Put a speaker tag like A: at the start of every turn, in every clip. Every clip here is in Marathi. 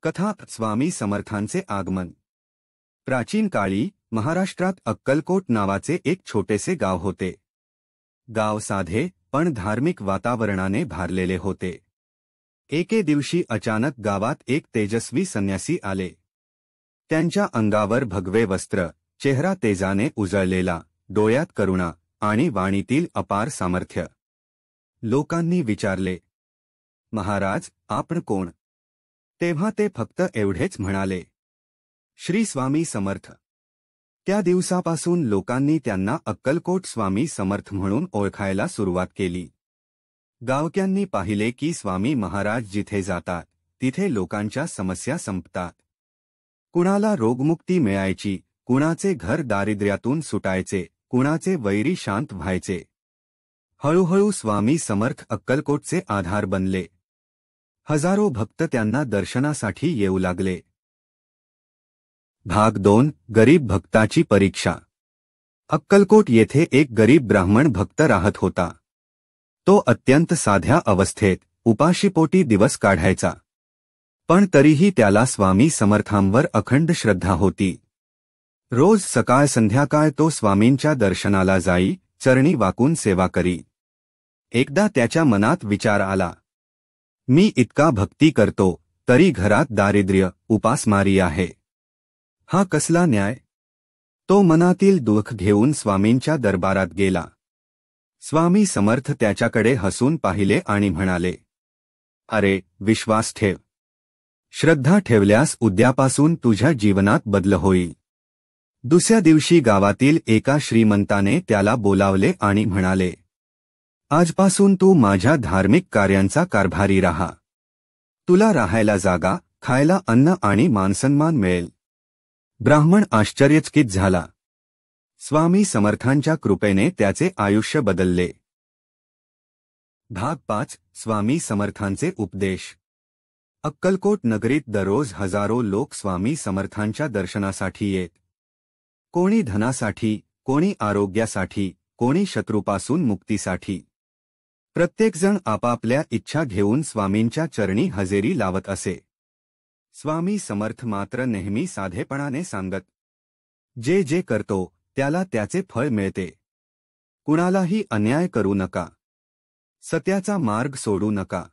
A: कथा स्वामी समर्थांचे आगमन। प्राचीन काळी महाराष्ट्रात अक्कलकोट नावाचे एक छोटेसे गाव होते। गाव साधे पण धार्मिक वातावरणाने भारलेले होते। एके दिवशी अचानक गावात एक तेजस्वी संन्यासी आले। त्यांच्या अंगावर भगवे वस्त्र, चेहरा तेजाने उजळलेला, डोळ्यात करुणा आणि वाणीतील अपार सामर्थ्य। लोकांनी विचारले, महाराज, आपण कोण? तेव्हा ते फक्त एवढेच म्हणाले, श्री स्वामी समर्थ। त्या दिवसापासून लोकांनी त्यांना अक्कलकोट स्वामी समर्थ म्हणून ओळखायला सुरुवात केली। गावक्यांनी पाहिले की स्वामी महाराज जिथे जातात तिथे लोकांच्या समस्या संपतात। कुणाला रोगमुक्ती मिळायची, कुणाचे घर दारिद्र्यातून सुटायचे, कुणाचे वैरी शांत व्हायचे। हळूहळू स्वामी समर्थ अक्कलकोटचे आधार बनले। हजारो भक्त त्यांना दर्शनासाठी येऊ लागले। भाग 2, गरीब भक्ताची परीक्षा। अक्कलकोट येथे एक गरीब ब्राह्मण भक्त राहत होता। तो अत्यंत साध्या अवस्थेत उपाशीपोटी दिवस काढायचा, पण तरीही त्याला स्वामी समर्थांवर अखंड श्रद्धा होती। रोज सकाळ संध्याकाळ तो स्वामींच्या दर्शनाला जाई, चरणी वाकून सेवा करी। एकदा त्याच्या मनात विचार आला, मी इतका भक्ती करतो तरी घरात दारिद्र्य, उपासमारी आहे। हा कसला न्याय? तो मनातील दुःख घेऊन स्वामींच्या दरबारात गेला। स्वामी समर्थ त्याच्याकडे हसून पाहिले आणि म्हणाले, अरे, विश्वास ठेव। श्रद्धा ठेवल्यास उद्यापासून तुझ्या जीवनात बदल होईल। दुसऱ्या दिवशी गावातील एका श्रीमंताने त्याला बोलावले आणि म्हणाले, आजपासून तू माझ्या धार्मिक कार्यांचा कारभारी राहा। तुला राहायला जागा, खायला अन्न आणि मानसन्मान मिळेल। ब्राह्मण आश्चर्यचकित झाला। स्वामी समर्थांच्या कृपेने त्याचे आयुष्य बदलले। भाग 5, स्वामी समर्थांचे उपदेश। अक्कलकोट नगरीत दररोज हजारो लोक स्वामी समर्थांच्या दर्शनासाठी येत। कोणी धनासाठी, कोणी आरोग्यासाठी, कोणी शत्रूपासून मुक्तीसाठी। प्रत्येकजण आपापल्या इच्छा घेऊन स्वामींच्या चरणी हजेरी लावत असे। स्वामी समर्थ मात्र नेहमी साधेपणाने सांगत, जे जे करतो त्याला त्याचे फळ मिळते। कुणालाही अन्याय करू नका, सत्याचा मार्ग सोडू नका।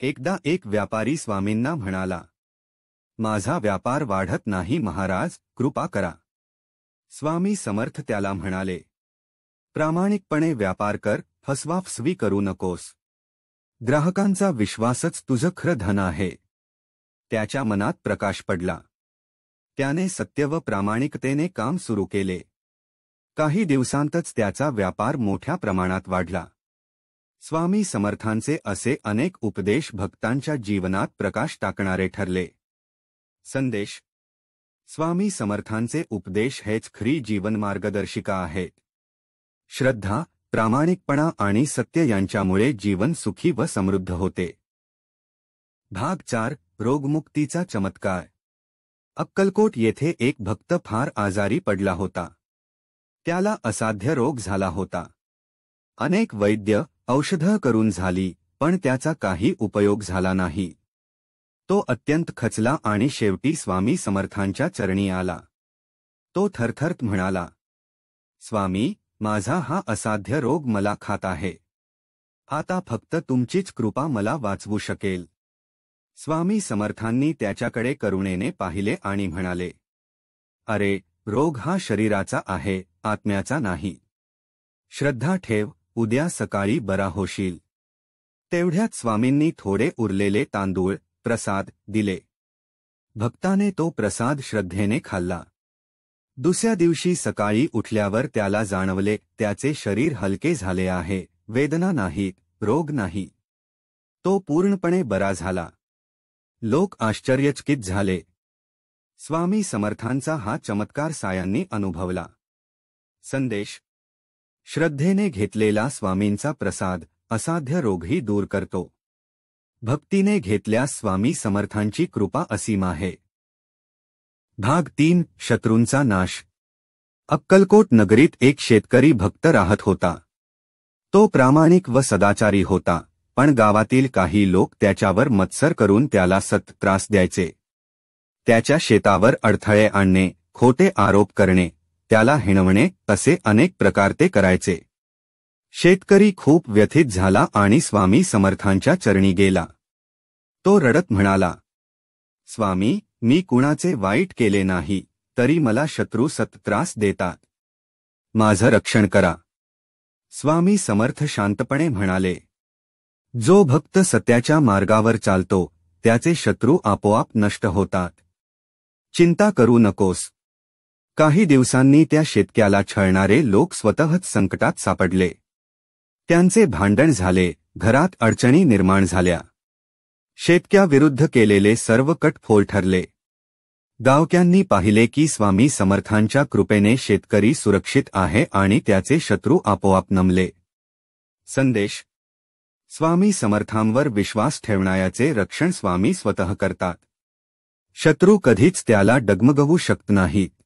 A: एकदा एक व्यापारी स्वामींना म्हणाला, माझा व्यापार वाढत नाही महाराज, कृपा करा। स्वामी समर्थ त्याला म्हणाले, प्रामाणिकपणे व्यापार कर, फसवाफसवी करू नकोस। ग्राहकांचा विश्वासच तुझं खरं धन आहे। त्याच्या मनात प्रकाश पडला। त्याने सत्य व प्रामाणिकतेने काम सुरू केले। काही दिवसांतच त्याचा व्यापार मोठ्या प्रमाणात वाढला। स्वामी समर्थांचे असे अनेक उपदेश भक्तांच्या जीवनात प्रकाश टाकणारे ठरले। संदेश। स्वामी समर्थांचे उपदेश हेच खरी जीवन मार्गदर्शिका आहेत। श्रद्धा, प्रामाणिकपणा आणि सत्य यांच्यामुळे जीवन सुखी व समृद्ध होते। भाग 4, रोगमुक्तीचा चमत्कार। अक्कलकोट येथे एक भक्त फार आजारी पडला होता। त्याला असाध्य रोग झाला होता। अनेक वैद्य, औषधं करून झाली, पण त्याचा काही उपयोग झाला नाही। तो अत्यंत खचला आणि शेवटी स्वामी समर्थांच्या चरणी आला। तो थरथरत म्हणाला, स्वामी, माझा हा असाध्य रोग मला खात आहे। आता फक्त तुमचीच कृपा मला वाचवू शकेल। स्वामी समर्थांनी त्याच्याकडे करुणेने पाहिले आणि म्हणाले, अरे, रोग हा शरीराचा आहे, आत्म्याचा नाही। श्रद्धा ठेव, उद्या सकाळी बरा होशील। तेवढ्यात स्वामींनी थोडे उरलेले तांदूळ, प्रसाद दिले। भक्ताने तो प्रसाद श्रद्धेने खाल्ला। दुसऱ्या दिवशी सकाळी उठल्यावर त्याला जाणवले, त्याचे शरीर हलके झाले आहे, वेदना नाहीत, रोग नाही। तो पूर्णपणे बरा झाला। लोक आश्चर्यचकित झाले। स्वामी समर्थांचा हा चमत्कार सायांनी अनुभवला। संदेश। श्रद्धेने घेतलेला स्वामींचा प्रसाद असाध्य रोगही दूर करतो। भक्तीने घेतल्यास स्वामी समर्थांची कृपा असीम आहे। भाग 3, शत्रूंचा नाश। अक्कलकोट नगरीत एक शेतकरी भक्त राहत होता। तो प्रामाणिक व सदाचारी होता, पण गावातील काही लोक त्याच्यावर मत्सर करून त्याला सतत त्रास द्यायचे. त्याच्या शेतावर अडथळे आणणे, खोटे आरोप करणे, त्याला हिणवणे असे अनेक प्रकार ते करायचे. शेतकरी खूप व्यथित झाला आणि स्वामी समर्थांच्या चरणी गेला. तो रडत म्हणाला, स्वामी, मी कुणाचे वाईट केले नाही, तरी मला शत्रू सतत त्रास देतात. माझं रक्षण करा. स्वामी समर्थ शांतपणे म्हणाले, जो भक्त सत्याच्या मार्गावर चालतो त्याचे शत्रू आपोआप नष्ट होतात. चिंता करू नकोस. काही दिवसांनी त्या शेतकऱ्याला छळणारे लोक स्वतःच संकटात सापडले. त्यांचे भांडण झाले, घरात अडचणी निर्माण झाल्या. शेतकऱ्याविरुद्ध केलेले सर्व कट फोल ठरले. गावकऱ्यांनी पाहिले की स्वामी समर्थांच्या कृपेने शेतकरी सुरक्षित आहे आणि त्याचे शत्रू आपोआप नमले. संदेश: स्वामी समर्थांवर विश्वास ठेवणाऱ्याचे रक्षण स्वामी स्वतः करतात. शत्रू कधीच त्याला डगमगवू शकत नाहीत.